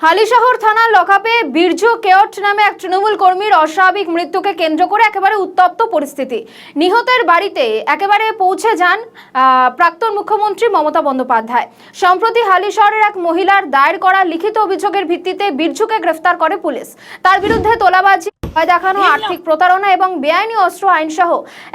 হালিশহর থানার লকআপে বীরজু কেওট নামে এক তৃণমূল কর্মীর অস্বাভাবিক মৃত্যুকে কেন্দ্র করে একেবারে উত্তপ্ত পরিস্থিতি। নিহতের বাড়িতে একেবারে পৌঁছে যান প্রাক্তন মুখ্যমন্ত্রী মমতা বন্দ্যোপাধ্যায়। সম্প্রতি হালিশহরের এক মহিলার দায়ের করা লিখিত অভিযোগের ভিত্তিতে বীরজুকে গ্রেফতার করে পুলিশ। তার বিরুদ্ধে তোলাবাজি, ভয় দেখানো, আর্থিক প্রতারণা এবং বেআইনি অস্ত্র আইন সহ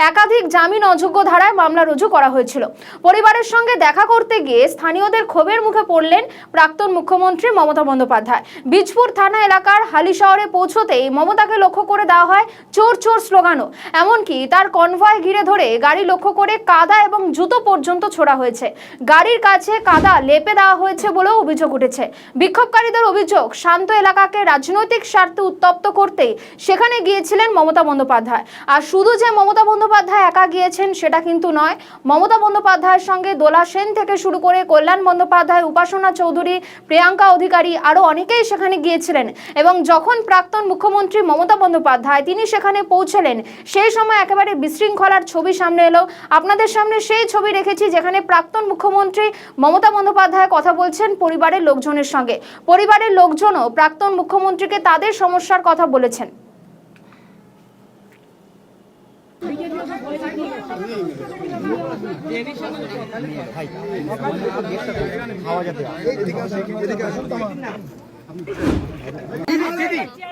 একাধিক জামিন অযোগ্য ধারায় মামলা রুজু করা হয়েছিল। পরিবারের সঙ্গে দেখা করতে গিয়ে স্থানীয়দের ক্ষোভের মুখে পড়লেন প্রাক্তন মুখ্যমন্ত্রী মমতা বন্দ্যোপাধ্যায়। বীজপুর থানা এলাকার হালিশহরে পৌঁছতেই মমতাকে লক্ষ্য করে দেওয়া হয় চোর চোর স্লোগানও। এমনকি তার কনভয় ঘিরে ধরে গাড়ি লক্ষ্য করে কাদা এবং জুতো পর্যন্ত ছোড়া হয়েছে। গাড়ির কাছে কাদা লেপে দেওয়া হয়েছে বলেও অভিযোগ উঠেছে। বিক্ষোভকারীদের অভিযোগ, শান্ত এলাকাকে রাজনৈতিক স্বার্থে উত্তপ্ত করতে সেখানে গিয়েছিলেন মমতা বন্দ্যোপাধ্যায়। আর শুধু যে মমতা বন্দ্যোপাধ্যায় একা গিয়েছেন সেটা কিন্তু নয়। মমতা বন্দ্যোপাধ্যায়ের সঙ্গে দোলা সেন থেকে শুরু করে কল্যাণ বন্দ্যোপাধ্যায়, উপাসনা চৌধুরী, প্রিয়াঙ্কা অধিকারী আরো অনেকেই সেখানে গিয়েছিলেন। এবং যখন প্রাক্তন মুখ্যমন্ত্রী মমতা বন্দ্যোপাধ্যায় তিনি সেখানে পৌঁছলেন, সেই সময় একেবারে বিশৃঙ্খলার ছবি সামনে এলো। আপনাদের সামনে সেই ছবি রেখেছি যেখানে প্রাক্তন মুখ্যমন্ত্রী মমতা বন্দ্যোপাধ্যায় কথা বলছেন পরিবারের লোকজনের সঙ্গে। পরিবারের লোকজনও প্রাক্তন মুখ্যমন্ত্রীকে তাদের সমস্যার কথা বলেছেন।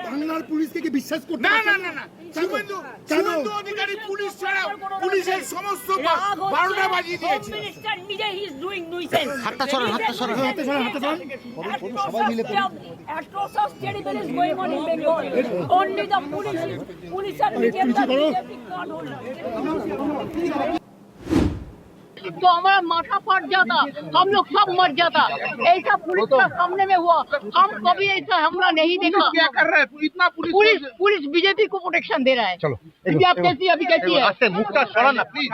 বাংলার পুলিশকে কি বিশ্বাস করতে না না না না শুভেন্দু অধিকারী পুলিশ ছাড়া পুলিশের সমস্ত 12টা বাজিয়ে দিয়েছে। মিনিস্টার নিজে হি ইজ ডুইং নুইসেন্স। হাতটা সরান সবাই মিলে atrocious terrible is going on in Bengal. Only the police are became the God holder. तो हमारा माथा फट जाता, हम लोग सब मर जाता। ऐसा पुलिस का सामने में हुआ, हम कभी ऐसा हमला नहीं देखा। क्या कर रहा है इतना पुलिस बीजेपी को प्रोटेक्शन दे रहा है। चलो अभी आप कैसी अभी कैसी है? मुक्ता सड़ा ना प्लीज।